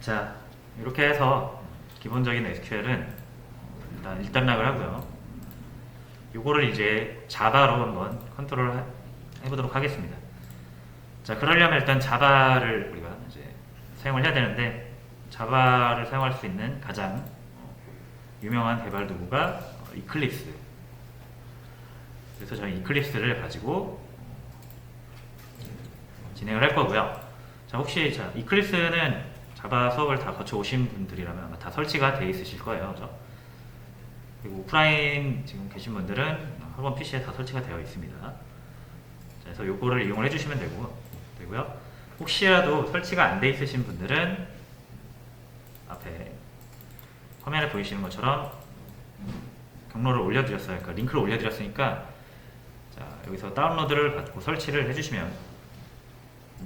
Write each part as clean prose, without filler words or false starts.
자, 이렇게 해서 기본적인 SQL은 일단 일단락을 하고요. 요거를 이제 자바로 한번 컨트롤 해보도록 하겠습니다. 자, 그러려면 일단 자바를 우리가 이제 사용을 해야 되는데, 자바를 사용할 수 있는 가장 유명한 개발 도구가 이클립스. 그래서 저는 이클립스를 가지고 진행을 할 거고요. 자, 혹시 이클립스는 자바 수업을 다 거쳐 오신 분들이라면 아마 다 설치가 되어 있으실 거예요. 그죠? 그리고 오프라인 지금 계신 분들은 학원 PC에 다 설치가 되어 있습니다. 자, 그래서 요거를 이용을 해주시면 되고요. 혹시라도 설치가 안 돼 있으신 분들은 앞에 화면에 보이시는 것처럼 경로를 올려드렸어요. 그러니까 링크를 올려드렸으니까 자, 여기서 다운로드를 받고 설치를 해주시면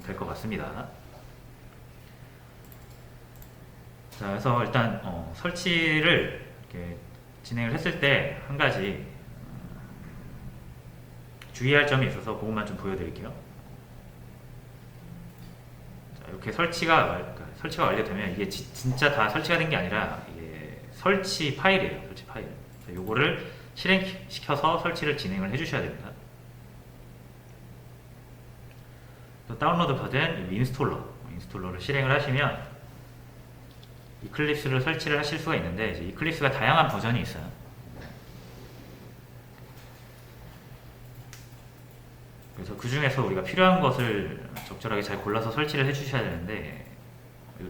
될 것 같습니다. 자, 그래서 일단 설치를 이렇게 진행을 했을 때 한 가지 주의할 점이 있어서 그것만 좀 보여드릴게요. 자, 이렇게 설치가 완료되면 이게 진짜 다 설치가 된 게 아니라 이게 설치 파일이에요. 설치 파일. 자, 요거를 실행시켜서 설치를 진행을 해주셔야 됩니다. 또 다운로드 받은 인스톨러를 실행을 하시면 이클립스를 설치를 하실 수가 있는데, 이제 이클립스가 다양한 버전이 있어요. 그래서 그 중에서 우리가 필요한 것을 적절하게 잘 골라서 설치를 해주셔야 되는데,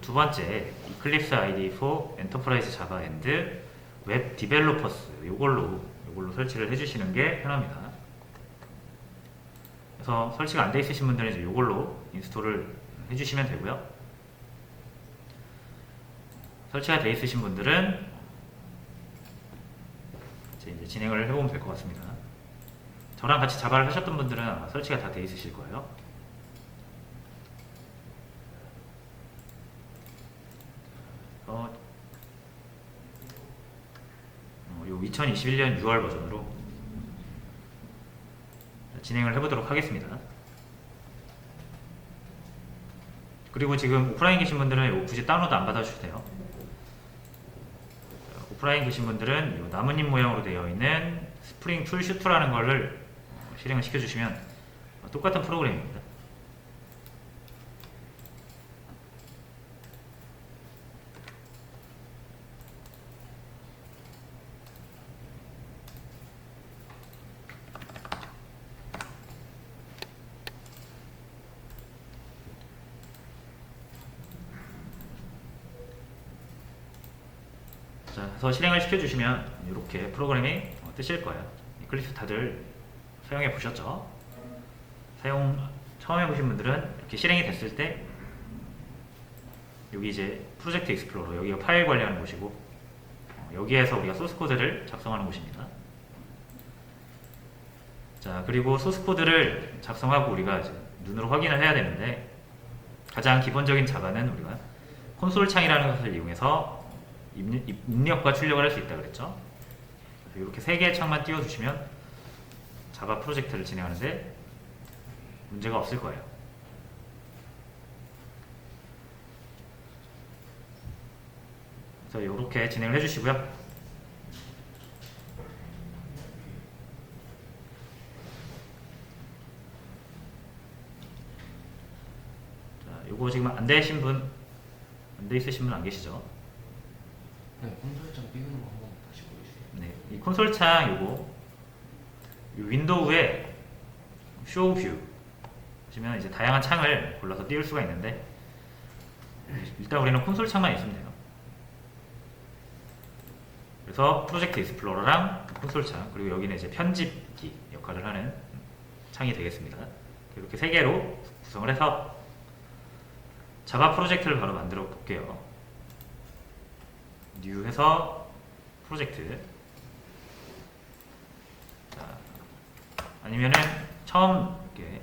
두 번째 이클립스 IDE for Enterprise Java and Web Developers 요걸로 설치를 해주시는 게 편합니다. 그래서 설치가 안 돼 있으신 분들은 이제 요걸로 인스톨을 해주시면 되고요. 설치가 돼 있으신 분들은 이제 진행을 해보면 될 것 같습니다. 저랑 같이 자바를 하셨던 분들은 아마 설치가 다 돼 있으실 거예요. 요 2021년 6월 버전으로 진행을 해보도록 하겠습니다. 그리고 지금 오프라인 계신 분들은 굳이 다운로드 안 받아주셔도 돼요. 오프라인 계신 분들은 나뭇잎 모양으로 되어 있는 스프링 풀2라는 거를 실행을 시켜주시면 똑같은 프로그램입니다. 자, 그래서 실행을 시켜주시면 이렇게 프로그램이 뜨실 거예요. 이클립스 다들 사용해 보셨죠? 처음 해보신 분들은 이렇게 실행이 됐을 때 여기 이제 프로젝트 익스플로러, 여기가 파일 관리하는 곳이고 여기에서 우리가 소스 코드를 작성하는 곳입니다. 자, 그리고 소스 코드를 작성하고 우리가 이제 눈으로 확인을 해야 되는데, 가장 기본적인 자바는 우리가 콘솔 창이라는 것을 이용해서 입력과 출력을 할 수 있다 그랬죠. 이렇게 3개의 창만 띄워주시면 자바 프로젝트를 진행하는데 문제가 없을 거예요. 그래서 이렇게 진행을 해주시고요. 자, 요거 지금 안 돼 있으신 분 안 계시죠? 네, 콘솔창 띄우는 거 한번 다시 보여주세요. 네, 이 콘솔 창 요거 윈도우에 쇼 뷰 보시면 이제 다양한 창을 골라서 띄울 수가 있는데, 일단 우리는 콘솔 창만 있으면 돼요. 그래서 프로젝트 익스플로러랑 콘솔 창, 그리고 여기는 이제 편집기 역할을 하는 창이 되겠습니다. 이렇게 3개로 구성을 해서 자바 프로젝트를 바로 만들어 볼게요. 뉴 해서 프로젝트. 자, 아니면은 처음 이렇게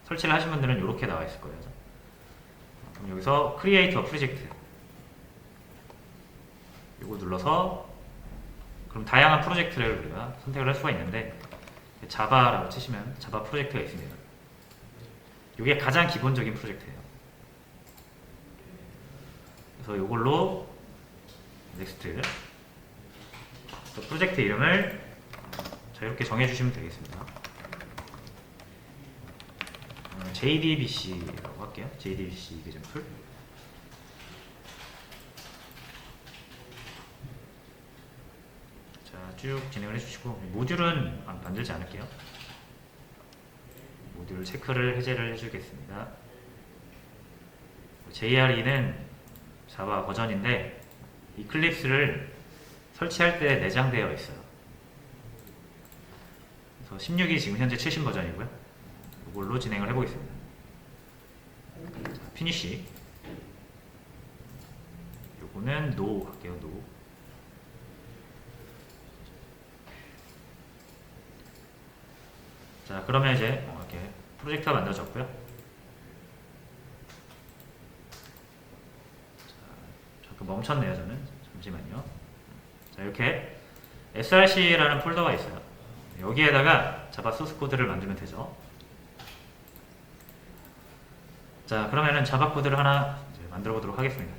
설치를 하신 분들은 이렇게 나와 있을 거예요. 그럼 여기서 크리에이트 어 프로젝트 이거 눌러서, 그럼 다양한 프로젝트를 우리가 선택을 할 수가 있는데, 자바라고 치시면 자바 프로젝트가 있습니다. 이게 가장 기본적인 프로젝트예요. 그래서 이걸로 넥스트 프로젝트 이름을 자 이렇게 정해주시면 되겠습니다. JDBC라고 할게요. JDBC 계정풀. 자, 쭉 진행을 해주시고 모듈은 만들지 않을게요. 모듈 체크를 해제를 해주겠습니다. JRE는 자바 버전인데 이클립스를 설치할 때 내장되어 있어요. 그래서 16이 지금 현재 최신 버전이고요. 이걸로 진행을 해보겠습니다. 자, 피니쉬. 요거는 no 할게요. no. 자, 그러면 이제 이렇게 프로젝트가 만들어졌고요. 자, 잠깐 멈췄네요. 저는 잠시만요. 자, 이렇게 src라는 폴더가 있어요. 여기에다가 자바 소스 코드를 만들면 되죠. 자, 그러면은 자바 코드를 하나 이제 만들어 보도록 하겠습니다.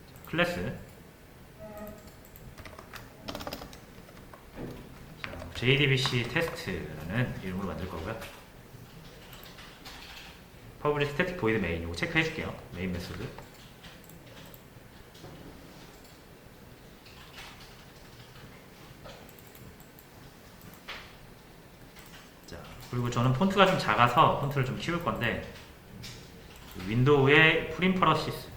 자, 클래스 JDBC 테스트라는 이름으로 만들 거고요. public static void main 이거 체크해 줄게요. 메인 메소드. 자, 그리고 저는 폰트가 좀 작아서 폰트를 좀 키울 건데 윈도우의 프리퍼런시스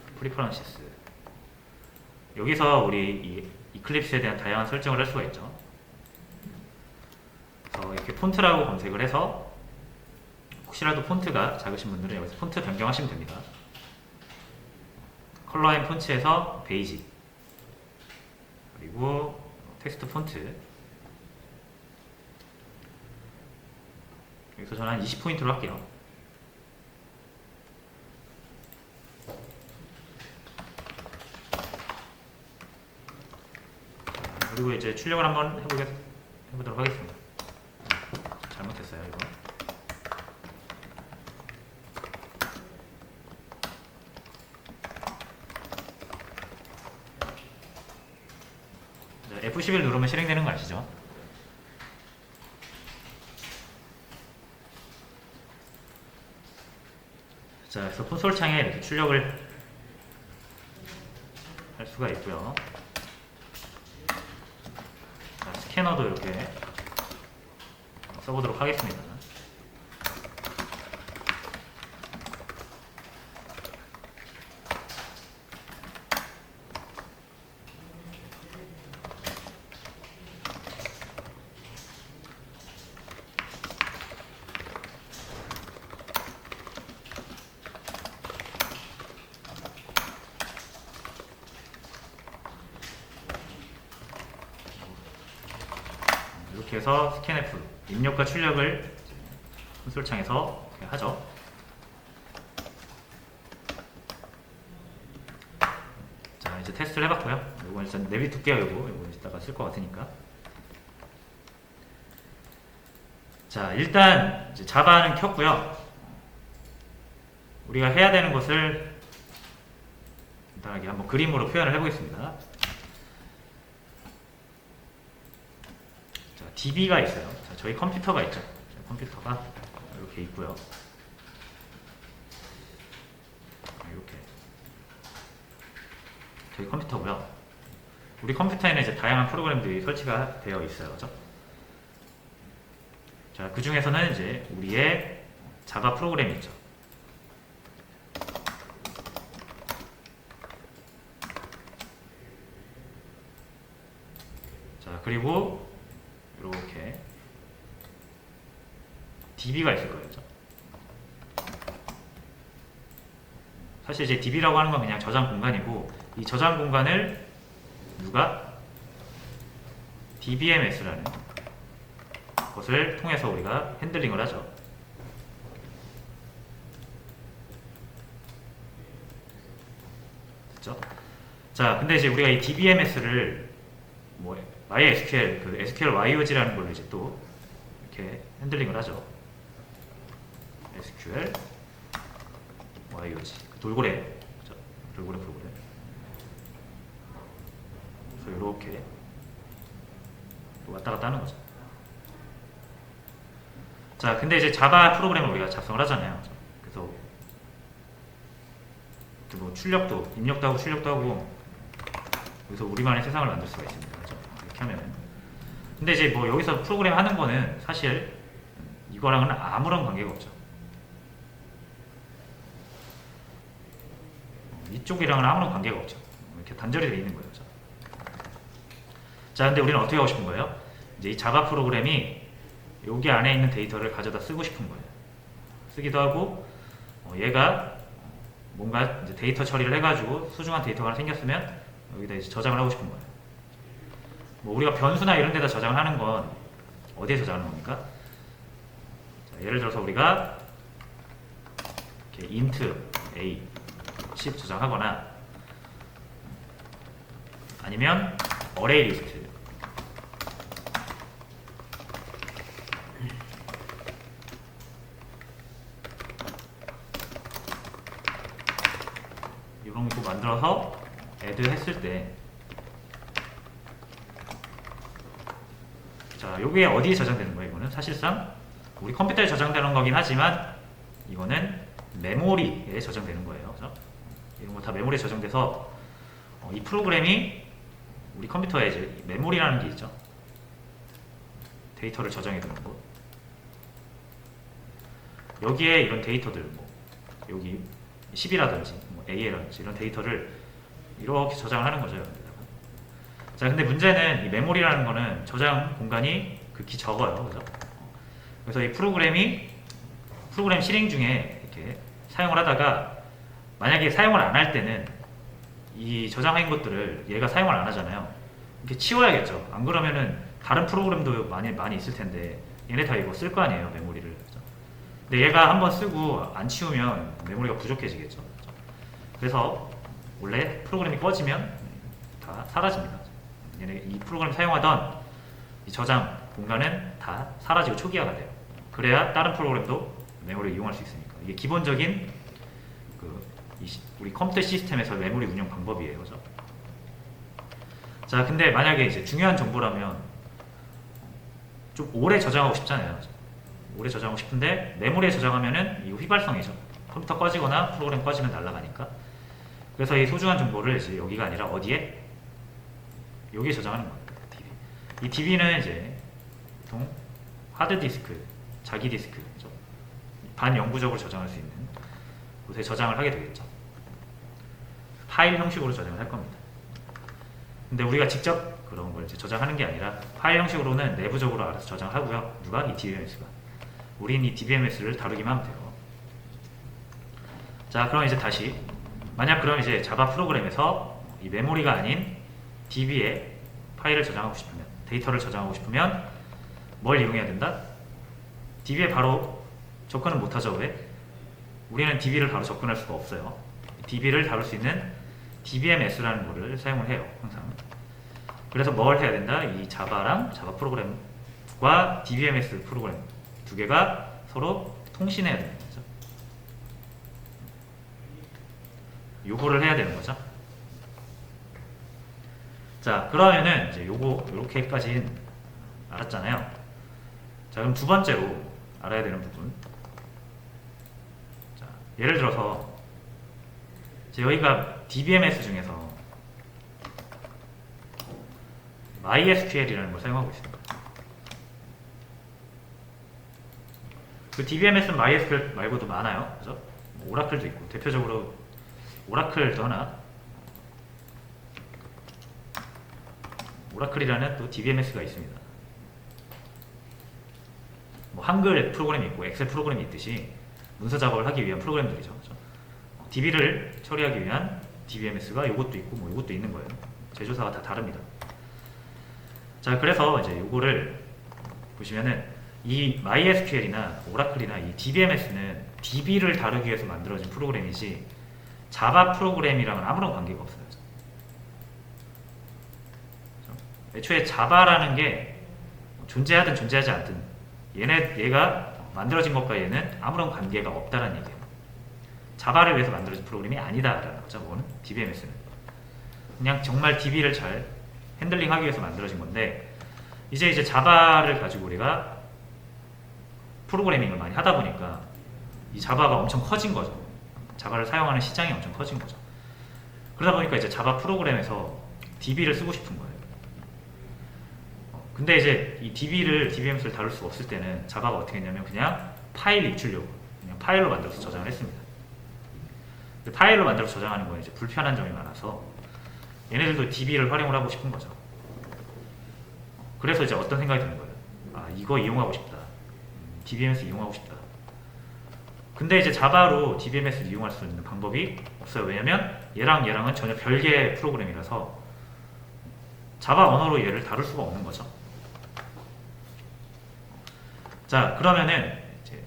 여기서 우리 이 이클립스에 대한 다양한 설정을 할 수가 있죠. 이렇게 폰트라고 검색을 해서 혹시라도 폰트가 작으신 분들은 여기서 폰트 변경하시면 됩니다. 컬러 앤 폰트에서 베이지 그리고 텍스트 폰트 여기서 저는 한 20포인트로 할게요. 그리고 이제 출력을 한번 해보도록 하겠습니다. 잘못했어요 이거. F11 누르면 실행되는 거 아시죠? 자, 그래서 콘솔 창에 이렇게 출력을 할 수가 있고요. 자, 스캐너도 이렇게 써보도록 하겠습니다. 이렇게 해서 스캔F 입력과 출력을 콘솔창에서 하죠. 자, 이제 테스트를 해봤고요. 이건 일단 내비둘게요. 이거 이따가 쓸 것 같으니까. 자, 일단 이제 자바는 켰고요. 우리가 해야 되는 것을 간단하게 한번 그림으로 표현을 해보겠습니다. 자, DB가 있어요. 자, 저희 컴퓨터가 있죠. 컴퓨터가 이렇게 있고요. 이렇게 저희 컴퓨터고요. 우리 컴퓨터에는 이제 다양한 프로그램들이 설치가 되어 있어요. 그죠? 자, 그 중에서는 이제 우리의 자바 프로그램이 있죠. 자, 그리고 이렇게 DB가 있을 거예요. 그죠? 사실 이제 DB라고 하는 건 그냥 저장 공간이고, 이 저장 공간을 누가 DBMS라는 것을 통해서 우리가 핸들링을 하죠. 됐죠? 자, 근데 이제 우리가 이 DBMS를 뭐 MySQL, 그 SQL YOG라는 걸로 이제 또 이렇게 핸들링을 하죠. SQL 이거지. 그 돌고래, 그죠? 돌고래 프로그램. 그래서 이렇게 왔다 갔다 하는 거죠. 자, 근데 이제 자바 프로그램을 우리가 작성을 하잖아요. 그래서 뭐 출력도, 입력도 하고 출력도 하고, 여기서 우리만의 세상을 만들 수가 있습니다. 그죠? 이렇게 하면은. 근데 이제 뭐 여기서 프로그램 하는 거는 사실 이거랑은 아무런 관계가 없죠. 이쪽이랑은 아무런 관계가 없죠. 이렇게 단절이 되어 있는 거예요. 자, 근데 우리는 어떻게 하고 싶은 거예요? 이제 이 자바 프로그램이 여기 안에 있는 데이터를 가져다 쓰고 싶은 거예요. 쓰기도 하고, 얘가 뭔가 이제 데이터 처리를 해가지고 소중한 데이터가 하나 생겼으면 여기다 이제 저장을 하고 싶은 거예요. 뭐 우리가 변수나 이런 데다 저장을 하는 건 어디에 저장하는 겁니까? 자, 예를 들어서 우리가 이렇게 int a 10 저장하거나 아니면 array list 이런 거 만들어서 add 했을 때, 자, 요게 어디에 저장되는 거예요? 이거는 사실상 우리 컴퓨터에 저장되는 거긴 하지만 이거는 메모리에 저장되는 거예요. 그죠? 이런 거 다 메모리에 저장돼서 이 프로그램이 우리 컴퓨터에 이제 메모리라는 게 있죠. 데이터를 저장해 두는 거. 여기에 이런 데이터들, 뭐 여기 10이라든지 뭐 AL이라든지 이런 데이터를 이렇게 저장을 하는 거죠. 여기다가. 자, 근데 문제는 이 메모리라는 거는 저장 공간이 극히 적어요. 그죠? 그래서 이 프로그램 실행 중에 이렇게 사용을 하다가 만약에 사용을 안 할 때는 이 저장한 것들을 얘가 사용을 안 하잖아요. 이렇게 치워야겠죠. 안 그러면은 다른 프로그램도 많이 있을 텐데 얘네 다 이거 쓸 거 아니에요, 메모리를. 그죠? 근데 얘가 한번 쓰고 안 치우면 메모리가 부족해지겠죠. 그죠? 그래서 원래 프로그램이 꺼지면 다 사라집니다. 얘네 이 프로그램 사용하던 이 저장 공간은 다 사라지고 초기화가 돼요. 그래야 다른 프로그램도 메모리를 이용할 수 있으니까. 이게 기본적인 우리 컴퓨터 시스템에서 메모리 운영 방법이에요. 그죠? 자, 근데 만약에 이제 중요한 정보라면 좀 오래 저장하고 싶잖아요. 오래 저장하고 싶은데 메모리에 저장하면은 이거 휘발성이죠. 컴퓨터 꺼지거나 프로그램 꺼지면 날아가니까. 그래서 이 소중한 정보를 이제 여기가 아니라 어디에? 여기에 저장하는 거예요. DB. 이 DB는 이제 보통 하드디스크, 자기 디스크죠. 반영구적으로 저장할 수 있는 곳에 저장을 하게 되겠죠. 파일 형식으로 저장을 할 겁니다. 근데 우리가 직접 그런 걸 이제 저장하는 게 아니라 파일 형식으로는 내부적으로 알아서 저장하고요. 누가? 이 DBMS가. 우린 이 DBMS를 다루기만 하면 돼요. 자, 그럼 이제 다시 만약 그럼 이제 자바 프로그램에서 이 메모리가 아닌 DB에 파일을 저장하고 싶으면, 데이터를 저장하고 싶으면 뭘 이용해야 된다? DB에 바로 접근은 못하죠. 왜? 우리는 DB를 바로 접근할 수가 없어요. DB를 다룰 수 있는 DBMS라는 거를 사용을 해요. 항상. 그래서 뭘 해야 된다? 이 자바랑 자바 프로그램과 DBMS 프로그램 두 개가 서로 통신해야 되는 거죠. 요거를 해야 되는 거죠. 자, 그러면은 이제 요렇게까지 알았잖아요. 자, 그럼 두 번째로 알아야 되는 부분. 자, 예를 들어서 여기가 DBMS 중에서 MySQL이라는 걸 사용하고 있습니다. 그 DBMS는 MySQL 말고도 많아요. 그죠? 오라클도 있고, 대표적으로 오라클도 하나, 오라클이라는 또 DBMS가 있습니다. 뭐 한글 프로그램이 있고 엑셀 프로그램이 있듯이 문서 작업을 하기 위한 프로그램들이죠. 그죠? DB를 처리하기 위한 DBMS가 이것도 있고 뭐 이것도 있는 거예요. 제조사가 다 다릅니다. 자, 그래서 이제 요거를 보시면은 이 MySQL이나 오라클이나 이 DBMS는 DB를 다루기 위해서 만들어진 프로그램이지 자바 프로그램이랑은 아무런 관계가 없어요. 애초에 자바라는 게 존재하든 존재하지 않든 얘가 만들어진 것과 얘는 아무런 관계가 없다는 얘기예요. 자바를 위해서 만들어진 프로그램이 아니다라는 거죠. 뭐는 DBMS는 그냥 정말 DB를 잘 핸들링하기 위해서 만들어진 건데 이제 자바를 가지고 우리가 프로그래밍을 많이 하다 보니까 이 자바가 엄청 커진 거죠. 자바를 사용하는 시장이 엄청 커진 거죠. 그러다 보니까 이제 자바 프로그램에서 DB를 쓰고 싶은 거예요. 근데 이제 이 DBMS를 다룰 수가 없을 때는 자바가 어떻게 했냐면 그냥 파일 입출력으로 그냥 파일로 만들어서 저장을 했습니다. 근데 파일로 만들어서 저장하는 건 이제 불편한 점이 많아서 얘네들도 DB를 활용을 하고 싶은 거죠. 그래서 이제 어떤 생각이 드는 거예요. 아, 이거 이용하고 싶다. DBMS 이용하고 싶다. 근데 이제 자바로 DBMS를 이용할 수 있는 방법이 없어요. 왜냐면 얘랑은 전혀 별개의 프로그램이라서 자바 언어로 얘를 다룰 수가 없는 거죠. 자, 그러면은 이제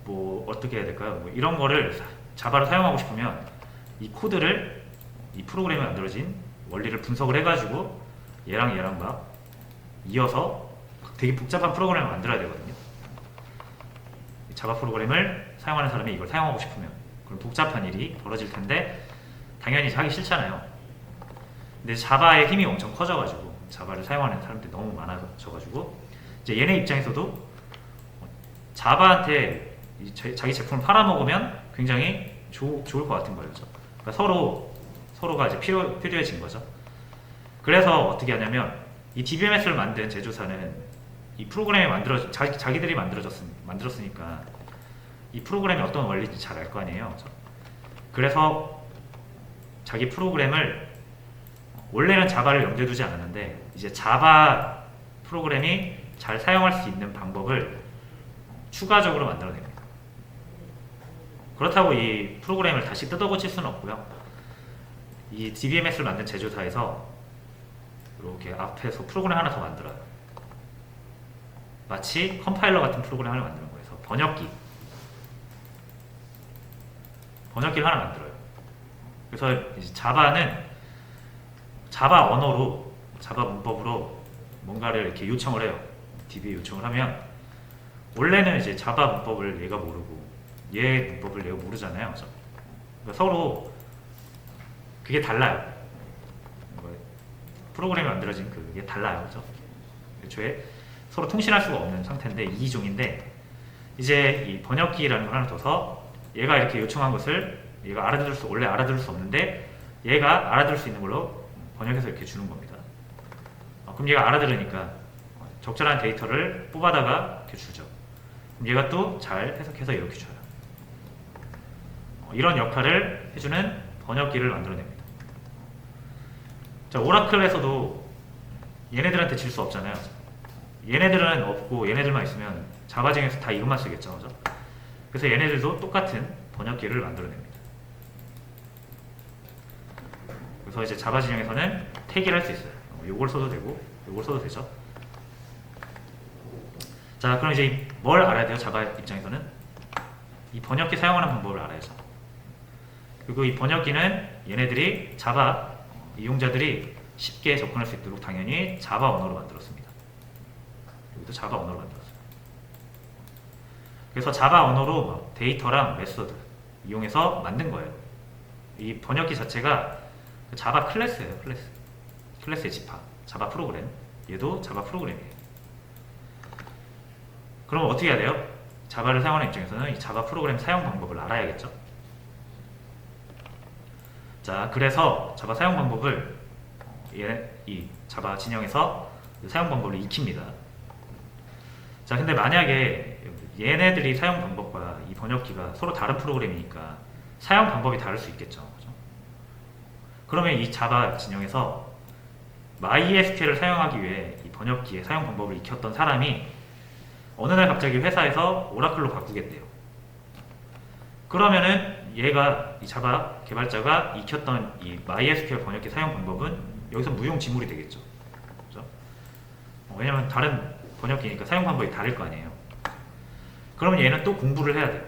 뭐 어떻게 해야 될까요? 뭐 이런 거를 자바를 사용하고 싶으면 이 코드를 이 프로그램에 만들어진 원리를 분석을 해가지고 얘랑 막 이어서 되게 복잡한 프로그램을 만들어야 되거든요. 자바 프로그램을 사용하는 사람이 이걸 사용하고 싶으면 그럼 복잡한 일이 벌어질 텐데 당연히 하기 싫잖아요. 근데 자바의 힘이 엄청 커져가지고 자바를 사용하는 사람들이 너무 많아져가지고 이제 얘네 입장에서도 자바한테 자기 제품을 팔아먹으면 굉장히 좋을 것 같은 거예요. 그러니까 서로가 이제 필요해진 거죠. 그래서 어떻게 하냐면 이 DBMS를 만든 제조사는 이 프로그램이 자기들이 만들었으니까 이 프로그램이 어떤 원리인지 잘 알 거 아니에요. 그래서 자기 프로그램을 원래는 자바를 염두에 두지 않았는데 이제 자바 프로그램이 잘 사용할 수 있는 방법을 추가적으로 만들어냅니다. 그렇다고 이 프로그램을 다시 뜯어고칠 수는 없고요. 이 DBMS를 만든 제조사에서 이렇게 앞에서 프로그램 하나 더 만들어요. 마치 컴파일러 같은 프로그램 하나 만드는 거예요. 그래서 번역기를 하나 만들어요. 그래서 이제 자바는 자바 언어로 자바 문법으로 뭔가를 이렇게 요청을 해요. DB에 요청을 하면 원래는 이제 자바 문법을 얘가 모르고 얘 문법을 얘가 모르잖아요. 그러니까 서로 그게 달라요. 프로그램이 만들어진 그게 달라요. 그죠? 애초에 서로 통신할 수가 없는 상태인데 이기종인데 이제 이 번역기라는 걸 하나 둬서 얘가 이렇게 요청한 것을 얘가 원래 알아들을 수 없는데 얘가 알아들을 수 있는 걸로 번역해서 이렇게 주는 겁니다. 그럼 얘가 알아들으니까 적절한 데이터를 뽑아다가 이렇게 주죠. 그럼 얘가 또 잘 해석해서 이렇게 줘요. 이런 역할을 해주는 번역기를 만들어냅니다. 자, 오라클에서도 얘네들한테 질 수 없잖아요. 얘네들은 없고 얘네들만 있으면 자바 중에서 다 이것만 쓰겠죠. 그죠? 그래서 얘네들도 똑같은 번역기를 만들어냅니다. 그래서 이제 자바 진영에서는 태기를 할 수 있어요. 요걸 써도 되고 요걸 써도 되죠. 자, 그럼 이제 뭘 알아야 돼요? 자바 입장에서는 이 번역기 사용하는 방법을 알아야죠. 그리고 이 번역기는 얘네들이 자바 이용자들이 쉽게 접근할 수 있도록 당연히 자바 언어로 만들었습니다. 여기도 자바 언어로 만들었어요. 그래서 자바 언어로 데이터랑 메소드 이용해서 만든 거예요. 이 번역기 자체가 자바 클래스예요. 클래스의 집합. 자바 프로그램. 얘도 자바 프로그램이에요. 그럼 어떻게 해야 돼요? 자바를 사용하는 입장에서는 이 자바 프로그램 사용 방법을 알아야겠죠. 자, 그래서 자바 사용 방법을 이 자바 진영에서 사용 방법을 익힙니다. 자, 근데 만약에 얘네들이 사용 방법과 이 번역기가 서로 다른 프로그램이니까 사용 방법이 다를 수 있겠죠. 그죠? 그러면 이 자바 진영에서 MySQL을 사용하기 위해 이 번역기의 사용 방법을 익혔던 사람이 어느 날 갑자기 회사에서 오라클로 바꾸겠대요. 그러면은 얘가 이 자바 개발자가 익혔던 이 MySQL 번역기 사용 방법은 여기서 무용지물이 되겠죠. 그죠? 왜냐면 다른 번역기니까 사용 방법이 다를 거 아니에요. 그러면 얘는 또 공부를 해야 돼요.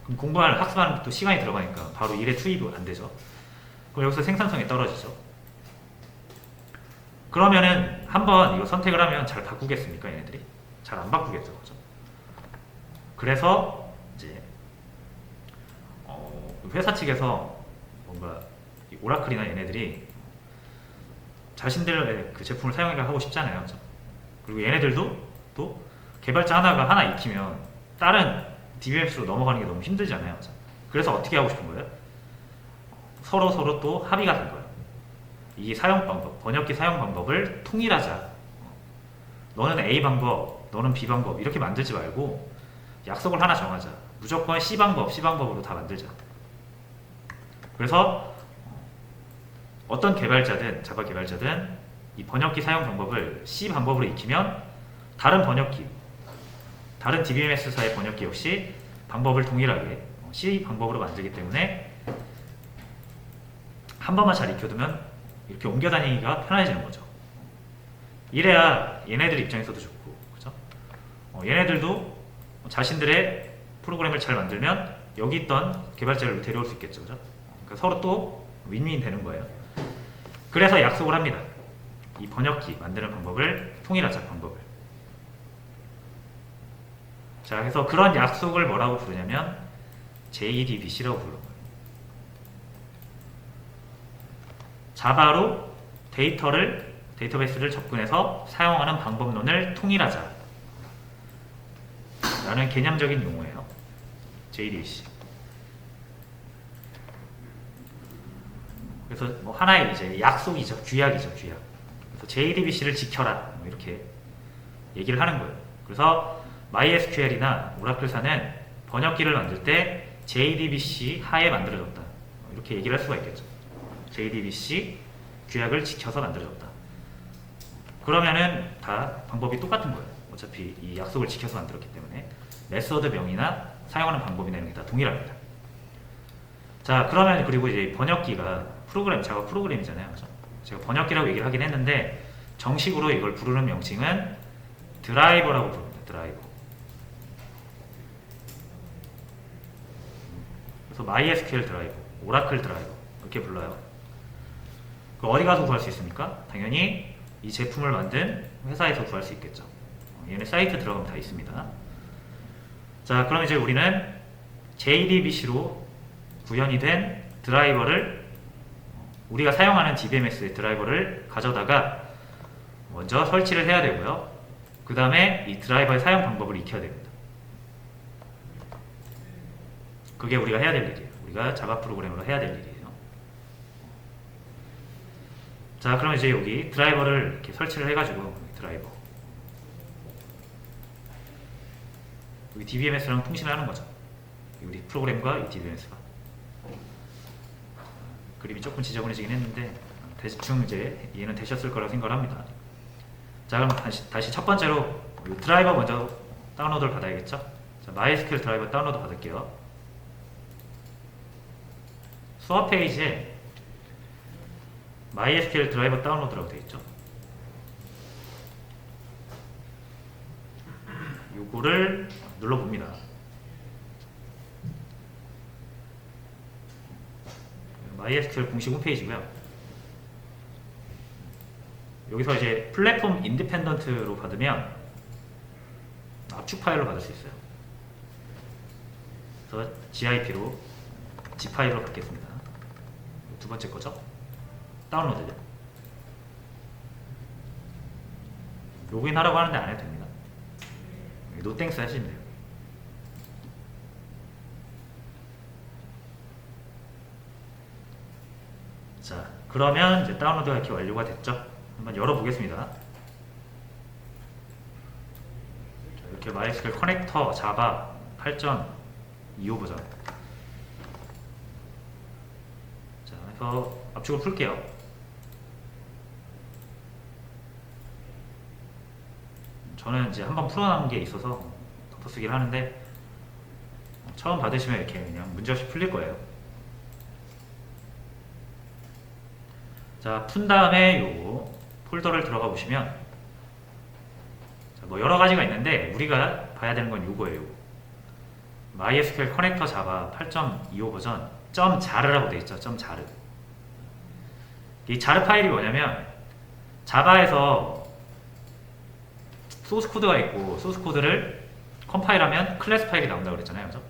그럼 공부하는 학습하는 또 시간이 들어가니까 바로 일에 투입이 안 되죠. 그럼 여기서 생산성이 떨어지죠. 그러면은 한번 이거 선택을 하면 잘 바꾸겠습니까? 얘네들이 잘 안 바꾸겠죠. 그죠? 그래서 이제 회사 측에서 뭔가 이 오라클이나 얘네들이 자신들의 그 제품을 사용하고 싶잖아요. 그죠? 그리고 얘네들도 또 개발자 하나가 하나 익히면 다른 DBMS로 넘어가는 게 너무 힘들잖아요. 그죠? 그래서 어떻게 하고 싶은 거예요? 서로 또 합의가 된 거예요. 이 사용 방법, 번역기 사용 방법을 통일하자. 너는 A 방법, 너는 B 방법 이렇게 만들지 말고 약속을 하나 정하자. 무조건 C 방법으로 다 만들자. 그래서 어떤 개발자든 자바 개발자든 이 번역기 사용 방법을 C 방법으로 익히면 다른 번역기, 다른 DBMS사의 번역기 역시 방법을 동일하게 C 방법으로 만들기 때문에 한 번만 잘 익혀두면 이렇게 옮겨 다니기가 편해지는 거죠. 이래야 얘네들 입장에서도 좋고, 그죠? 얘네들도 자신들의 프로그램을 잘 만들면 여기 있던 개발자를 데려올 수 있겠죠, 그죠? 그러니까 서로 또 윈윈 되는 거예요. 그래서 약속을 합니다. 이 번역기 만드는 방법을 통일하자, 방법을. 자, 그래서 그런 약속을 뭐라고 부르냐면 JDBC라고 불러요. 자바로 데이터베이스를 접근해서 사용하는 방법론을 통일하자 라는 개념적인 용어예요. JDBC. 그래서 뭐 하나의 이제 약속이죠. 규약이죠. 규약. 그래서 JDBC를 지켜라. 뭐 이렇게 얘기를 하는 거예요. 그래서 MySQL이나 오라클사는 번역기를 만들 때 JDBC 하에 만들어졌다. 이렇게 얘기를 할 수가 있겠죠. JDBC 규약을 지켜서 만들어졌다. 그러면은 다 방법이 똑같은 거예요. 어차피 이 약속을 지켜서 만들었기 때문에 메서드 명이나 사용하는 방법이나 이런 게 다 동일합니다. 자, 그러면 그리고 이제 번역기가 자바 프로그램이잖아요. 그죠? 제가 번역기라고 얘기를 하긴 했는데 정식으로 이걸 부르는 명칭은 드라이버라고 부릅니다. 드라이버. 그래서 MySQL 드라이버, 오라클 드라이버 이렇게 불러요. 어디 가서 구할 수 있습니까? 당연히 이 제품을 만든 회사에서 구할 수 있겠죠. 얘네 사이트 들어가면 다 있습니다. 자, 그럼 이제 우리는 JDBC로 구현이 된 드라이버를 우리가 사용하는 DBMS의 드라이버를 가져다가 먼저 설치를 해야 되고요. 그 다음에 이 드라이버의 사용 방법을 익혀야 됩니다. 그게 우리가 해야 될 일이에요. 우리가 자바 프로그램으로 해야 될 일이에요. 자, 그럼 이제 여기 드라이버를 이렇게 설치를 해가지고 드라이버 여기 DBMS랑 통신을 하는 거죠. 우리 프로그램과 이 DBMS가 그림이 조금 지저분해지긴 했는데 대충 이제 이해는 되셨을 거라고 생각을 합니다. 자, 그럼 다시 첫 번째로 드라이버 먼저 다운로드를 받아야겠죠. 자, MySQL 드라이버 다운로드 받을게요. 수업 페이지에 MySQL 드라이버 다운로드라고 되어 있죠. 요거를 눌러봅니다. MySQL 공식 홈페이지고요. 여기서 이제 플랫폼 인디펜던트로 받으면 압축 파일로 받을 수 있어요. 그래서 GIP로 G 파일로 받겠습니다. 두 번째 거죠. 다운로드죠. 로그인 하라고 하는데 안 해도 됩니다. 노땡스 하시면 돼요. 자, 그러면 이제 다운로드가 이렇게 완료가 됐죠. 한번 열어보겠습니다. 자, 이렇게 MySQL 커넥터 자바 8.25 버전. 자, 그래서 압축을 풀게요. 저는 이제 한번 풀어놓은 게 있어서 덮어쓰기를 하는데 처음 받으시면 이렇게 그냥 문제없이 풀릴 거예요. 자, 푼 다음에 요 폴더를 들어가 보시면 자, 뭐 여러 가지가 있는데 우리가 봐야 되는 건 요거예요. MySQL 커넥터 자바 8.25 버전 .자르라고 되어 있죠. .자르. 이 자르 파일이 뭐냐면 자바에서 소스 코드가 있고 소스 코드를 컴파일하면 클래스 파일이 나온다고 그랬잖아요. 그죠?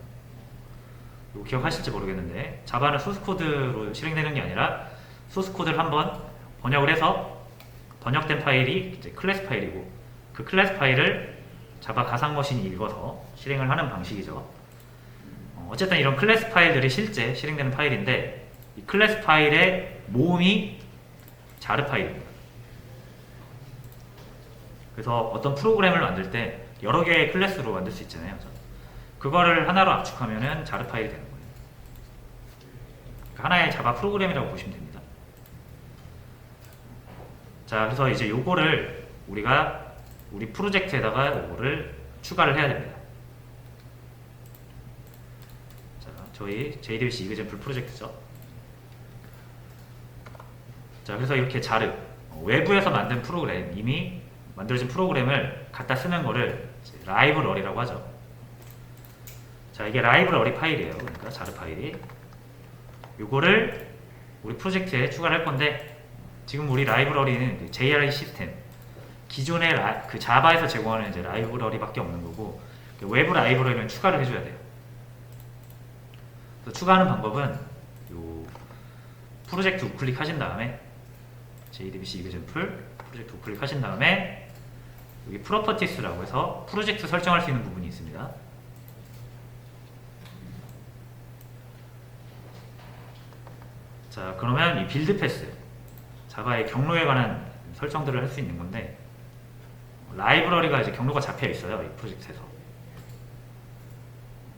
이거 기억하실지 모르겠는데 자바는 소스 코드로 실행되는 게 아니라 소스 코드를 한번 번역을 해서 번역된 파일이 이제 클래스 파일이고 그 클래스 파일을 자바 가상 머신이 읽어서 실행을 하는 방식이죠. 어쨌든 이런 클래스 파일들이 실제 실행되는 파일인데 이 클래스 파일의 모음이 자르 파일입니다. 그래서 어떤 프로그램을 만들 때 여러 개의 클래스로 만들 수 있잖아요. 그거를 하나로 압축하면은 자르 파일이 되는 거예요. 그러니까 하나의 자바 프로그램이라고 보시면 됩니다. 자, 그래서 이제 요거를 우리가 우리 프로젝트에다가 요거를 추가를 해야 됩니다. 자, 저희 JDBC 이그젠플 프로젝트죠. 자, 그래서 이렇게 자르 외부에서 만든 프로그램, 이미 만들어진 프로그램을 갖다 쓰는 거를 라이브러리라고 하죠. 자, 이게 라이브러리 파일이에요. 그러니까 자르 파일이. 요거를 우리 프로젝트에 추가를 할 건데 지금 우리 라이브러리는 JRE 시스템 기존의 그 자바에서 제공하는 이제 라이브러리밖에 없는 거고 외부 라이브러리는 추가를 해줘야 돼요. 그래서 추가하는 방법은 요 프로젝트 우클릭 하신 다음에 JDBC 이그젠플 프로젝트 우클릭 하신 다음에 여기 프로퍼티스라고 해서 프로젝트 설정할 수 있는 부분이 있습니다. 자, 그러면 이 빌드 패스 자바의 경로에 관한 설정들을 할 수 있는 건데 라이브러리가 이제 경로가 잡혀 있어요. 이 프로젝트에서.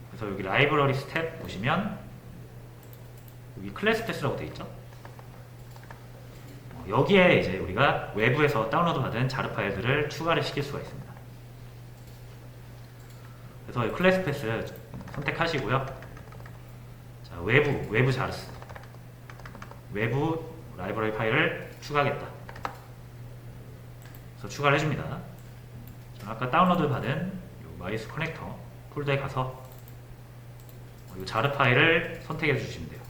그래서 여기 라이브러리 스텝 보시면 여기 클래스 패스라고 되어 있죠. 여기에 이제 우리가 외부에서 다운로드 받은 자르 파일들을 추가를 시킬 수가 있습니다. 그래서 이 클래스 패스 선택하시고요. 자, 외부 자르스 외부 라이브러리 파일을 추가하겠다. 그래서 추가를 해줍니다. 저는 아까 다운로드 받은 마이스 커넥터 폴더에 가서 이 자르 파일을 선택해 주시면 돼요.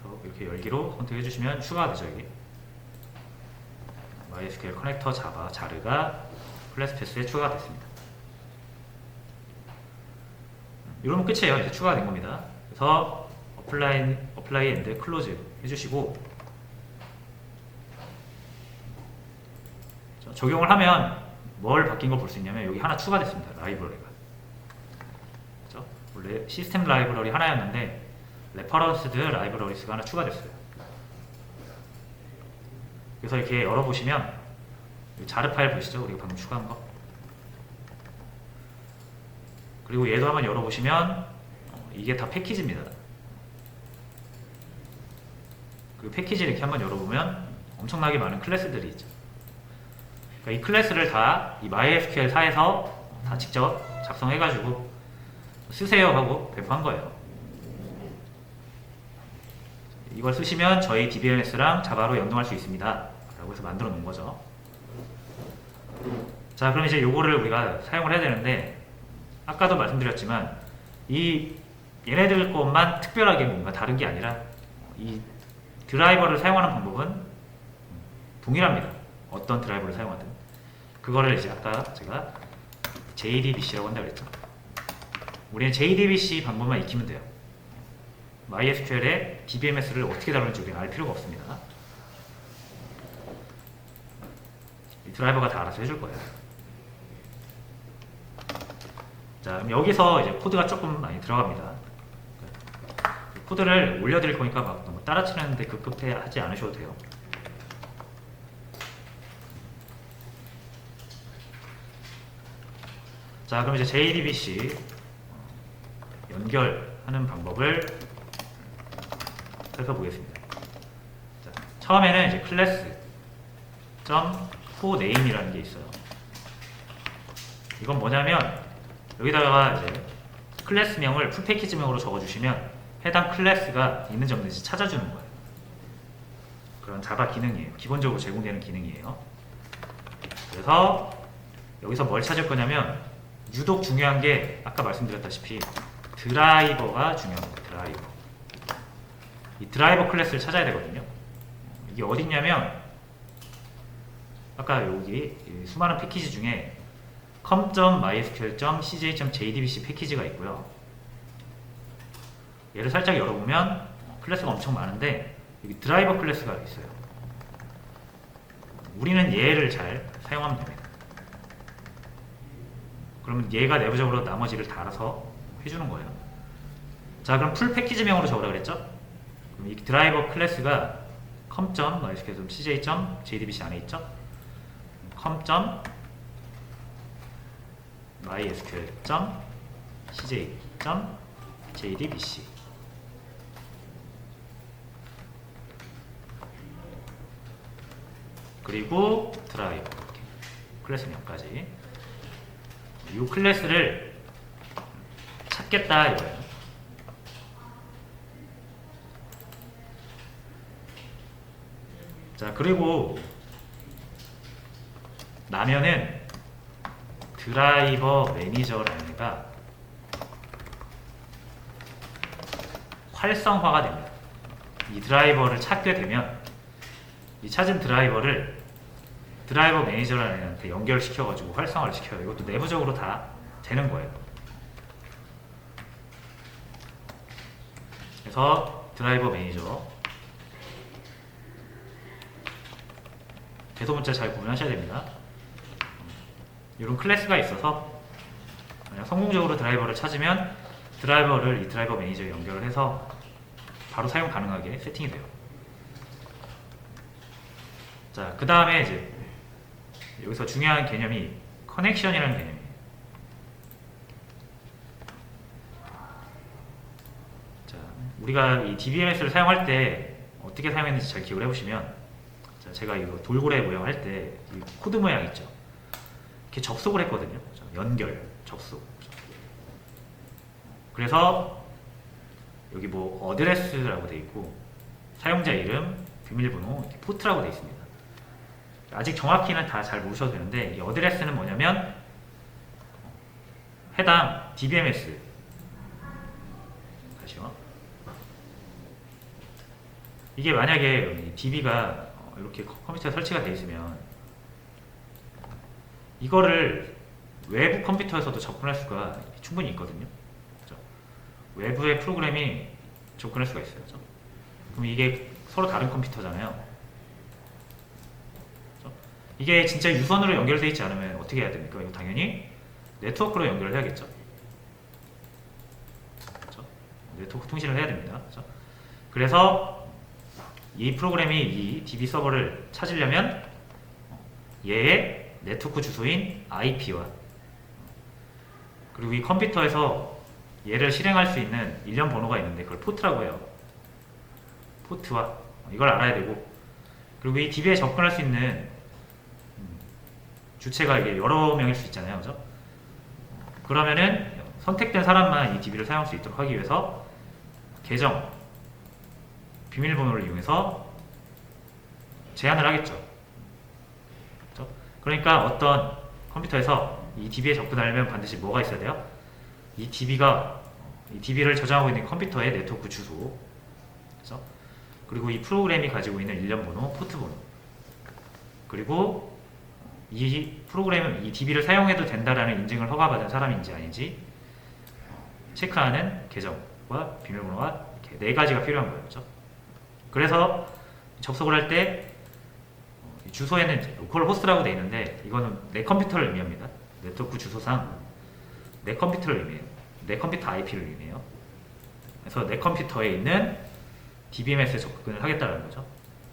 그래서 이렇게 열기로 선택해 주시면 추가가 되죠. 여기 MySQL 커넥터 자바 자르가 클래스 패스에 추가가 됐습니다. 이러면 끝이에요. 이제 추가가 된 겁니다. 그래서 어플라이 앤드 클로즈 해주시고 적용을 하면 뭘 바뀐 걸 볼 수 있냐면 여기 하나 추가됐습니다. 라이브러리가. 그렇죠? 원래 시스템 라이브러리 하나였는데 레퍼런스드 라이브러리스가 하나 추가됐어요. 그래서 이렇게 열어보시면 자르 파일 보시죠? 우리가 방금 추가한 거. 그리고 얘도 한번 열어보시면 이게 다 패키지입니다. 그 패키지를 이렇게 한번 열어보면 엄청나게 많은 클래스들이 있죠. 그러니까 이 클래스를 다 이 MySQL4에서 다 직접 작성해가지고 쓰세요 하고 배포한 거예요. 이걸 쓰시면 저희 DBMS랑 자바로 연동할 수 있습니다 라고 해서 만들어 놓은 거죠. 자, 그럼 이제 요거를 우리가 사용을 해야 되는데 아까도 말씀드렸지만 이 얘네들 것만 특별하게 뭔가 다른 게 아니라 이 드라이버를 사용하는 방법은 동일합니다. 어떤 드라이버를 사용하든. 그거를 이제 아까 제가 JDBC라고 한다고 그랬죠. 우리는 JDBC 방법만 익히면 돼요. MySQL에 DBMS를 어떻게 다루는지 우리는 알 필요가 없습니다. 이 드라이버가 다 알아서 해줄 거예요. 자, 그럼 여기서 이제 코드가 조금 많이 들어갑니다. 코드를 올려드릴 거니까 막 너무 따라치는데 급급해 하지 않으셔도 돼요. 자, 그럼 이제 JDBC 연결하는 방법을 살펴보겠습니다. 자, 처음에는 이제 class.coName이라는 게 있어요. 이건 뭐냐면 여기다가 이제 클래스명을 풀패키지명으로 적어주시면 해당 클래스가 있는지 없는지 찾아주는 거예요. 그런 자바 기능이에요. 기본적으로 제공되는 기능이에요. 그래서 여기서 뭘 찾을 거냐면 유독 중요한 게 아까 말씀드렸다시피 드라이버가 중요합니다. 드라이버. 이 드라이버 클래스를 찾아야 되거든요. 이게 어딨냐면 아까 여기 수많은 패키지 중에 com.mysql.cj.jdbc 패키지가 있고요. 얘를 살짝 열어보면 클래스가 엄청 많은데 여기 드라이버 클래스가 있어요. 우리는 얘를 잘 사용하면 됩니다. 그러면 얘가 내부적으로 나머지를 다 알아서 해주는 거예요. 자, 그럼 풀 패키지명으로 적으라 그랬죠? 그럼 이 드라이버 클래스가 com.mysql.cj.jdbc 안에 있죠? com.mysql.cj.jdbc 그리고 드라이버 이렇게 클래스명까지 이 클래스를 찾겠다 이거예요. 자, 그리고 나면은 드라이버 매니저라는가 활성화가 됩니다. 이 드라이버를 찾게 되면 이 찾은 드라이버를 드라이버 매니저라는 애한테 연결시켜가지고 활성화를 시켜요. 이것도 내부적으로 다 되는 거예요. 그래서 드라이버 매니저 대소문자 잘 구분하셔야 됩니다. 이런 클래스가 있어서 만약 성공적으로 드라이버를 찾으면 드라이버를 이 드라이버 매니저에 연결을 해서 바로 사용 가능하게 세팅이 돼요. 자, 그 다음에 이제 여기서 중요한 개념이 커넥션이라는 개념이에요. 자, 우리가 이 DBMS를 사용할 때 어떻게 사용했는지 잘 기억을 해보시면, 자, 제가 이거 돌고래 모양 할 때 이 코드 모양 있죠? 이렇게 접속을 했거든요. 연결, 접속. 그래서 여기 뭐 어드레스라고 돼 있고 사용자 이름, 비밀번호, 이렇게 포트라고 돼 있습니다. 아직 정확히는 다 잘 모르셔도 되는데 이 어드레스는 뭐냐면 해당 DBMS 다시요. 이게 만약에 DB가 이렇게 컴퓨터에 설치가 되어 있으면 이거를 외부 컴퓨터에서도 접근할 수가 충분히 있거든요. 그렇죠? 외부의 프로그램이 접근할 수가 있어요. 그렇죠? 그럼 이게 서로 다른 컴퓨터잖아요. 이게 진짜 유선으로 연결되어 있지 않으면 어떻게 해야 됩니까? 이거 당연히 네트워크로 연결을 해야겠죠. 그렇죠? 네트워크 통신을 해야 됩니다. 그렇죠? 그래서 이 프로그램이 이 DB 서버를 찾으려면 얘의 네트워크 주소인 IP와 그리고 이 컴퓨터에서 얘를 실행할 수 있는 일련 번호가 있는데 그걸 포트라고 해요. 포트와 이걸 알아야 되고, 그리고 이 DB에 접근할 수 있는 주체가 이게 여러 명일 수 있잖아요. 그죠? 그러면은 선택된 사람만 이 DB를 사용할 수 있도록 하기 위해서 계정, 비밀번호를 이용해서 제한을 하겠죠. 그죠? 그러니까 어떤 컴퓨터에서 이 DB에 접근하려면 반드시 뭐가 있어야 돼요? 이 DB를 저장하고 있는 컴퓨터의 네트워크 주소, 그죠? 그리고 이 프로그램이 가지고 있는 일련 번호, 포트 번호, 그리고 이 프로그램은 이 DB를 사용해도 된다라는 인증을 허가받은 사람인지 아닌지 체크하는 계정과 비밀번호가 이렇게 네 가지가 필요한 거예요. 그렇죠? 그래서 접속을 할 때 주소에는 로컬 호스트라고 되어 있는데 이거는 내 컴퓨터를 의미합니다. 네트워크 주소상 내 컴퓨터를 의미해요. 내 컴퓨터 IP를 의미해요. 그래서 내 컴퓨터에 있는 DBMS에 접근을 하겠다는 거죠.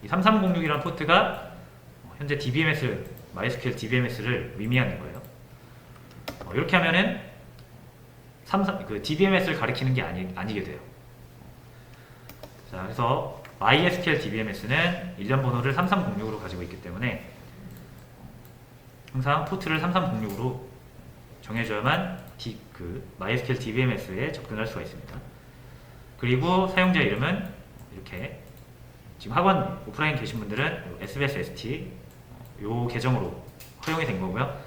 이 3306이라는 포트가 현재 MySQL DBMS를 의미하는 거예요. 이렇게 하면은 DBMS를 가리키는 게 아니게 돼요. 자, 그래서 MySQL DBMS는 일련 번호를 3306으로 가지고 있기 때문에 항상 포트를 3306으로 정해줘야만 MySQL DBMS에 접근할 수가 있습니다. 그리고 사용자 이름은 이렇게 지금 학원 오프라인 계신 분들은 SBS ST 요 계정으로 허용이 된 거고요.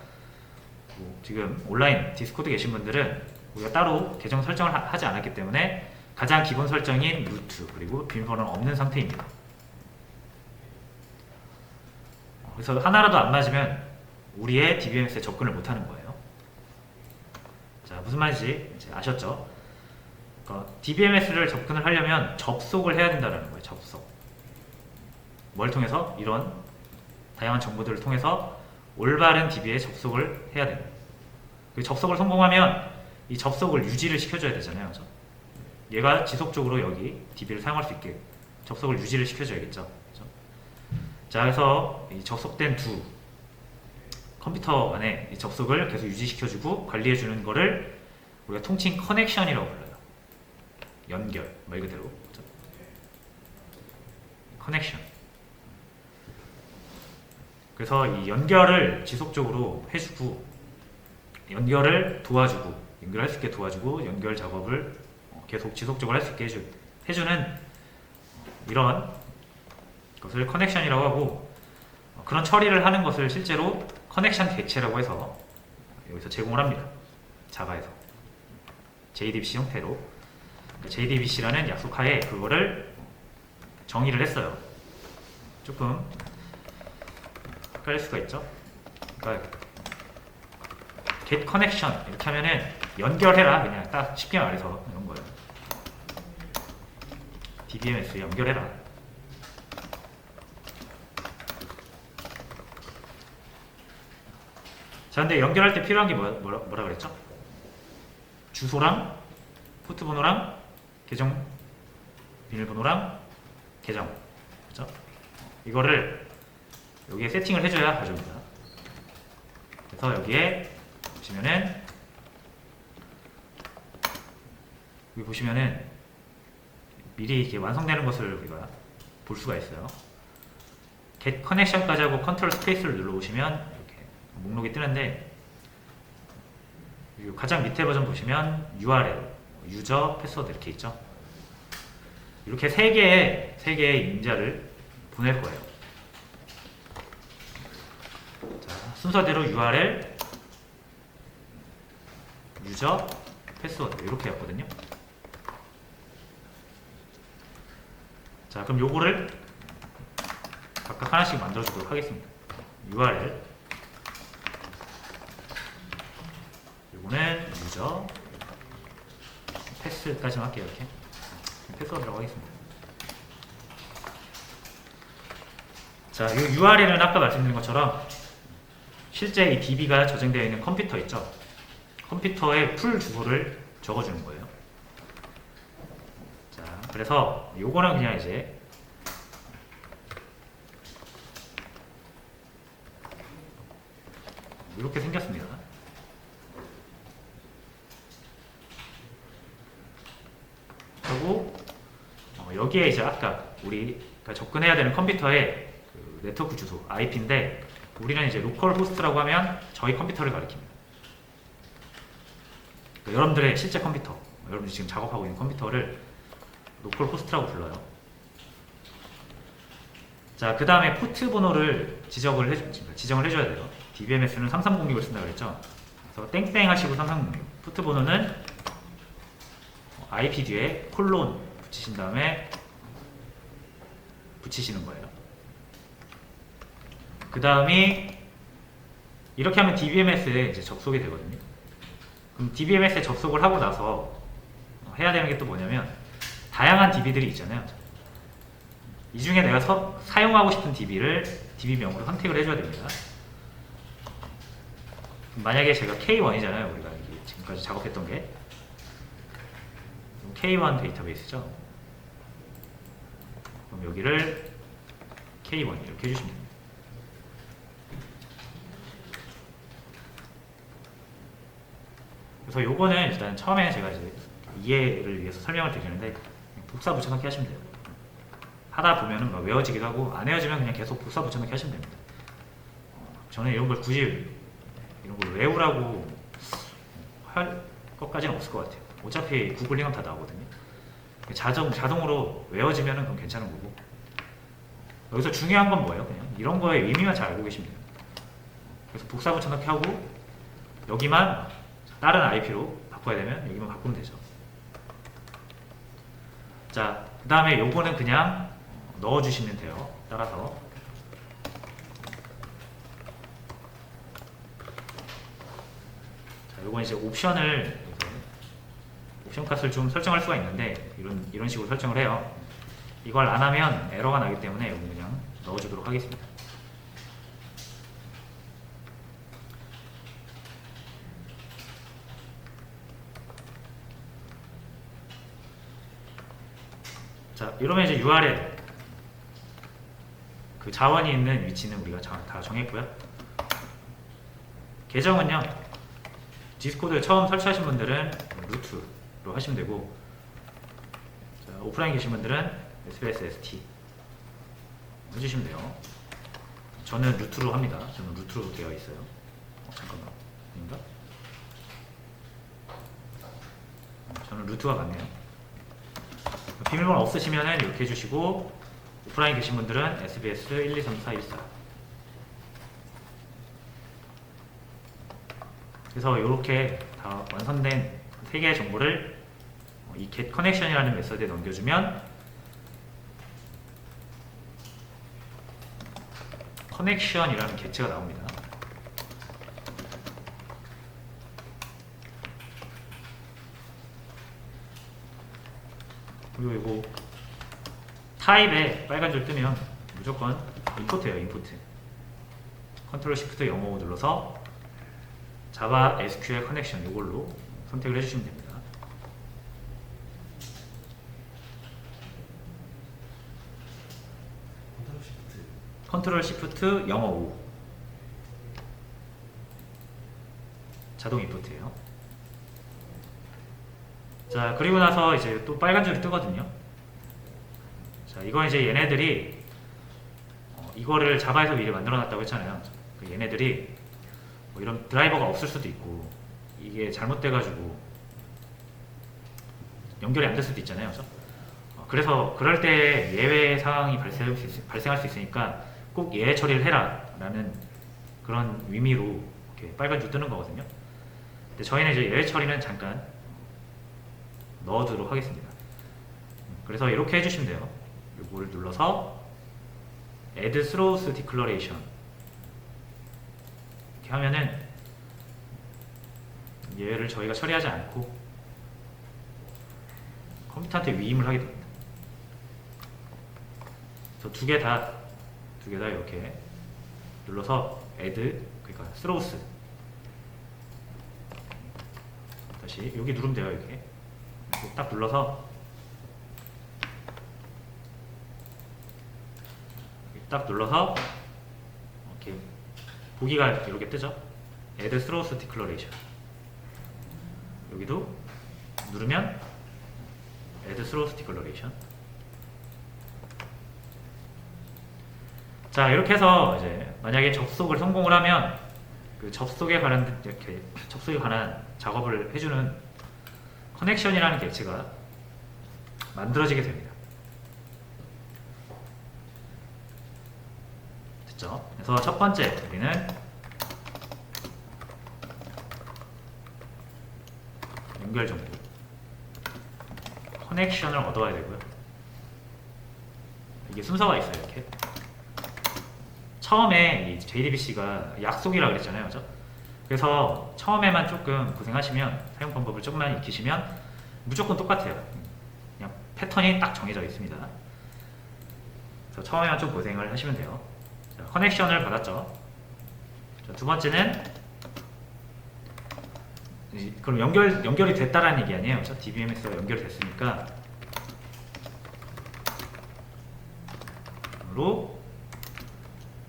지금 온라인 디스코드 계신 분들은 우리가 따로 계정 설정을 하지 않았기 때문에 가장 기본 설정인 루트 그리고 비밀번호는 없는 상태입니다. 그래서 하나라도 안 맞으면 우리의 DBMS에 접근을 못하는 거예요. 자, 무슨 말인지 이제 아셨죠? DBMS를 접근을 하려면 접속을 해야 된다는 거예요. 접속. 뭘 통해서? 이런 다양한 정보들을 통해서 올바른 DB에 접속을 해야 됩니다. 그 접속을 성공하면 이 접속을 유지를 시켜줘야 되잖아요. 그죠? 얘가 지속적으로 여기 DB를 사용할 수 있게 접속을 유지를 시켜줘야겠죠. 그죠? 자, 그래서 이 접속된 두 컴퓨터 간에 이 접속을 계속 유지시켜주고 관리해주는 거를 우리가 통칭 커넥션이라고 불러요. 연결, 말 그대로. 그죠? 커넥션. 그래서 이 연결을 지속적으로 해주고 연결을 도와주고 연결할 수 있게 도와주고 연결 작업을 계속 지속적으로 할 수 있게 해주는 이런 것을 커넥션이라고 하고 그런 처리를 하는 것을 실제로 커넥션 객체라고 해서 여기서 제공을 합니다. 자바에서 JDBC 형태로 JDBC라는 약속하에 그거를 정의를 했어요. 조금 헷갈릴 수가 있죠. 그러니까 get connection 이렇게 하면은 연결해라, 그냥 딱 쉽게 말해서 이런 거예요. DBMS 연결해라. 자, 근데 연결할 때 필요한 게 뭐라 그랬죠? 주소랑 포트번호랑 계정 비밀번호랑 계정, 그죠? 이거를 여기에 세팅을 해줘야 가져옵니다. 그래서 여기에 보시면은 여기 보시면은 미리 이렇게 완성되는 것을 우리가 볼 수가 있어요. get connection까지 하고 컨트롤 스페이스를 눌러보시면 이렇게 목록이 뜨는데 가장 밑에 버전 보시면 URL, 유저, 패스워드 이렇게 있죠. 이렇게 세 개의 임자를 보낼 거예요. 자, 순서대로 URL, 유저, 패스워드 이렇게 했거든요. 자, 그럼 요거를 각각 하나씩 만들어 주도록 하겠습니다. URL, 요거는 유저, 패스까지만 할게요. 이렇게 패스워드라고 하겠습니다. 자, 이 URL은 아까 말씀드린 것처럼 실제 이 DB가 저장되어 있는 컴퓨터 있죠? 컴퓨터의 풀 주소를 적어주는 거예요. 자, 그래서 요거는 그냥 이제 이렇게 생겼습니다. 하고 여기에 이제 아까 우리가 접근해야 되는 컴퓨터의 그 네트워크 주소 IP인데 우리는 이제 로컬 호스트라고 하면 저희 컴퓨터를 가리킵니다. 그러니까 여러분들의 실제 컴퓨터, 여러분들이 지금 작업하고 있는 컴퓨터를 로컬 호스트라고 불러요. 자, 그 다음에 포트 번호를 지정을 해줘야 돼요. DBMS는 3306을 쓴다고 그랬죠. 그래서 땡땡 하시고 3306. 포트 번호는 IP 뒤에 콜론 붙이신 다음에 붙이시는 거예요. 그 다음이 이렇게 하면 DBMS에 이제 접속이 되거든요. 그럼 DBMS에 접속을 하고 나서 해야 되는 게 또 뭐냐면 다양한 DB들이 있잖아요. 이 중에 내가 사용하고 싶은 DB를 DB명으로 선택을 해줘야 됩니다. 만약에 제가 K1이잖아요. 우리가 지금까지 작업했던 게 K1 데이터베이스죠. 그럼 여기를 K1 이렇게 해주시면 됩니다. 그래서 요거는 일단 처음에 제가 이제 이해를 위해서 설명을 드리는데 복사 붙여넣기 하시면 돼요. 하다 보면은 막 외워지기도 하고 안 외워지면 그냥 계속 복사 붙여넣기 하시면 됩니다. 저는 이런 걸 굳이 이런 걸 외우라고 할 것까지는 없을 것 같아요. 어차피 구글링은 다 나오거든요. 자동으로 외워지면은 그건 괜찮은 거고. 여기서 중요한 건 뭐예요? 그냥 이런 거의 의미만 잘 알고 계시면 돼요. 그래서 복사 붙여넣기 하고 여기만 다른 IP로 바꿔야 되면 여기만 바꾸면 되죠. 자, 그 다음에 요거는 그냥 넣어주시면 돼요. 따라서. 자, 요건 이제 옵션을 옵션 값을 좀 설정할 수가 있는데 이런 식으로 설정을 해요. 이걸 안 하면 에러가 나기 때문에 여기 그냥 넣어주도록 하겠습니다. 자, 이러면 이제 URL 그 자원이 있는 위치는 우리가 다 정했고요. 계정은요, 디스코드 처음 설치하신 분들은 루트로 하시면 되고, 자, 오프라인 계신 분들은 SBSST 해주시면 돼요. 저는 루트로 합니다. 저는 루트로 되어 있어요. 잠깐만, 아닌가? 저는 루트가 맞네요. 비밀번호 없으시면 이렇게 해주시고, 오프라인 계신 분들은 SBS 1, 2, 3, 4, 1, 4. 그래서 이렇게 다 완성된 3개의 정보를 이 getConnection이라는 메서드에 넘겨주면 connection이라는 객체가 나옵니다. 그리고 이거 타입에 빨간 줄 뜨면 무조건 임포트예요. 임포트. 컨트롤 시프트 영어 눌러서 자바 SQL 커넥션 이걸로 선택을 해주시면 됩니다. 컨트롤 시프트 영어 5 자동 임포트예요. 자, 그리고 나서 이제 또 빨간 줄이 뜨거든요. 자, 이건 이제 얘네들이 이거를 자바에서 미리 만들어 놨다고 했잖아요. 얘네들이 뭐 이런 드라이버가 없을 수도 있고 이게 잘못돼가지고 연결이 안 될 수도 있잖아요. 그래서 그럴 때 예외 상황이 발생할 수 있으니까 꼭 예외 처리를 해라 라는 그런 의미로 이렇게 빨간 줄 뜨는 거거든요. 근데 저희는 이제 예외 처리는 잠깐 넣어두도록 하겠습니다. 그래서 이렇게 해주시면 돼요. 이걸 눌러서 add throws declaration 이렇게 하면은 얘를 저희가 처리하지 않고 컴퓨터한테 위임을 하게 됩니다. 그래서 두 개 다 이렇게 눌러서 add 그러니까 throws 다시 여기 누르면 돼요. 이렇게 딱 눌러서 딱 눌러서 이렇게 보기가 이렇게 뜨죠. add throws declaration 여기도 누르면 add throws declaration. 자, 이렇게 해서 이제 만약에 접속을 성공을 하면 그 접속에 관한 작업을 해주는 커넥션이라는 객체가 만들어지게 됩니다. 됐죠? 그래서 첫 번째 우리는 연결 정보 커넥션을 얻어야 되고요. 이게 순서가 있어요. 이렇게 처음에 이 JDBC가 약속이라고 그랬잖아요. 그죠? 그래서 처음에만 조금 고생하시면 사용 방법을 조금만 익히시면 무조건 똑같아요. 그냥 패턴이 딱 정해져 있습니다. 그래서 처음에만 좀 고생을 하시면 돼요. 자, 커넥션을 받았죠. 자, 두 번째는 그럼 연결이 됐다라는 얘기 아니에요. 그렇죠? DBMS가 연결이 됐으니까 로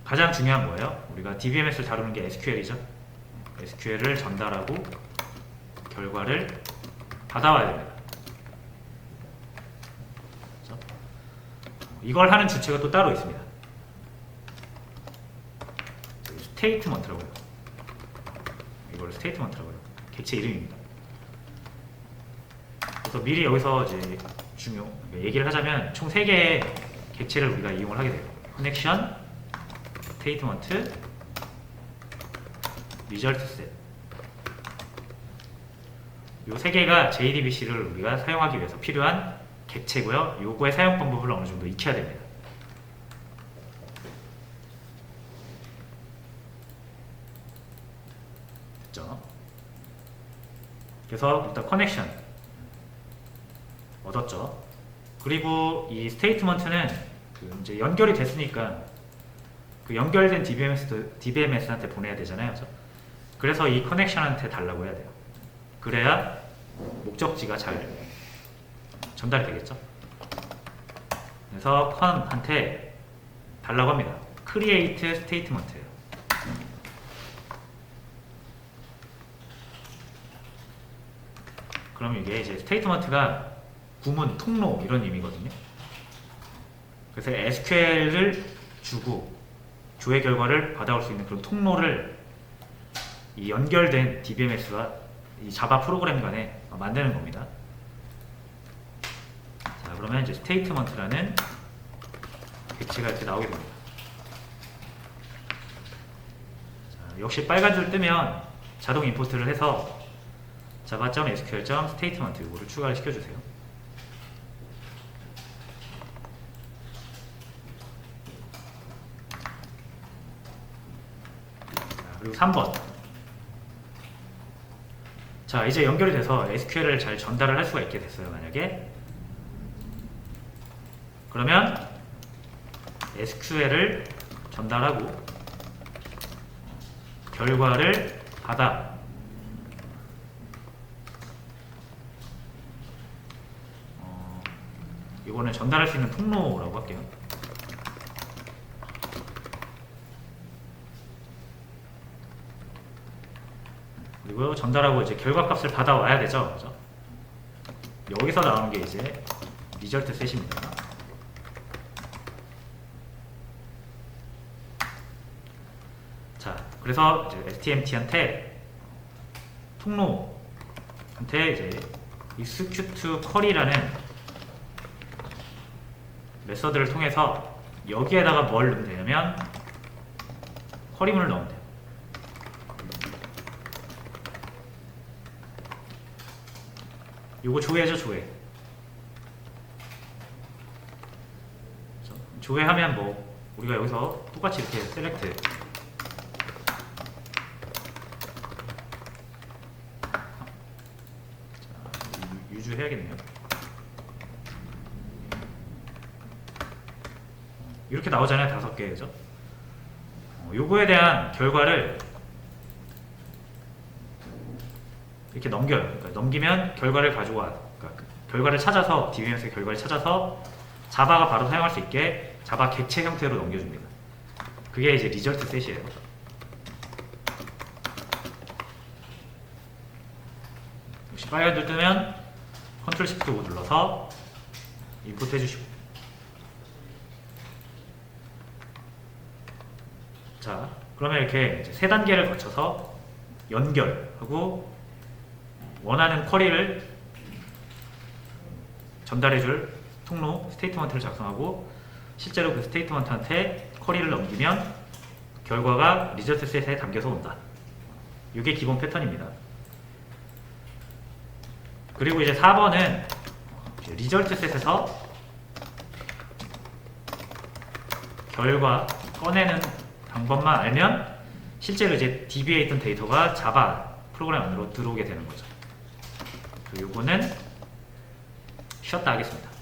가장 중요한 거예요. 우리가 DBMS를 다루는 게 SQL이죠. SQL을 전달하고 결과를 받아와야 됩니다. 그렇죠? 이걸 하는 주체가 또 따로 있습니다. 스테이트먼트라고 해요. 이걸 스테이트먼트라고 해요. 객체 이름입니다. 그래서 미리 여기서 이제 얘기를 하자면 총 3개의 객체를 우리가 이용을 하게 돼요. 커넥션, 스테이트먼트, 리절트 셋. 이 3개가 JDBC를 우리가 사용하기 위해서 필요한 객체고요. 요거의 사용 방법을 어느 정도 익혀야 됩니다. 됐죠? 그래서 일단 커넥션 얻었죠. 그리고 이 스테이트먼트는 그 이제 연결이 됐으니까 그 연결된 DBMS한테 보내야 되잖아요. 그래서 이 커넥션한테 달라고 해야 돼요. 그래야 목적지가 잘 전달이 되겠죠. 그래서 con한테 달라고 합니다. create statement예요. 그럼 이게 이제 statement가 구문, 통로 이런 의미거든요. 그래서 SQL을 주고 조회 결과를 받아올 수 있는 그런 통로를 이 연결된 DBMS와 이 자바 프로그램 간에 만드는 겁니다. 자, 그러면 이제 statement라는 객체가 이렇게 나오게 됩니다. 자, 역시 빨간 줄 뜨면 자동 임포트를 해서 java.sql.statement 이거를 추가를 시켜주세요. 자, 그리고 3번. 자, 이제 연결이 돼서 SQL을 잘 전달을 할 수가 있게 됐어요. 만약에 그러면 SQL을 전달하고 결과를 받아 이거는 전달할 수 있는 통로라고 할게요. 그리고 전달하고 이제 결과값을 받아와야 되죠. 그죠? 여기서 나오는 게 이제 result set입니다. 자, 그래서 이제 STMT한테 통로한테 이제 execute query라는 메서드를 통해서 여기에다가 뭘 넣으면 되냐면 쿼리문을 넣으면 돼요. 요거 조회죠, 조회. 조회하면 뭐 우리가 여기서 똑같이 이렇게 셀렉트 유주해야겠네요. 이렇게 나오잖아요. 5개죠. 요거에 대한 결과를 이렇게 넘겨요. 그러니까 넘기면 결과를 가져와, 그러니까 결과를 찾아서 DBMS의 결과를 찾아서 자바가 바로 사용할 수 있게 자바 객체 형태로 넘겨줍니다. 그게 이제 리절트 셋이에요. 역시 빨간 줄 뜨면 컨트롤 시프트 5 눌러서 인풋 해주시고. 자, 그러면 이렇게 이제 3단계를 거쳐서 연결하고 원하는 쿼리를 전달해줄 통로 스테이트먼트를 작성하고 실제로 그 스테이트먼트한테 쿼리를 넘기면 결과가 리저트 셋에 담겨서 온다. 이게 기본 패턴입니다. 그리고 이제 4번은 리저트 셋에서 결과 꺼내는 방법만 알면 실제로 이제 DB에 있던 데이터가 자바 프로그램 안으로 들어오게 되는 거죠. 요거는 쉬었다 하겠습니다.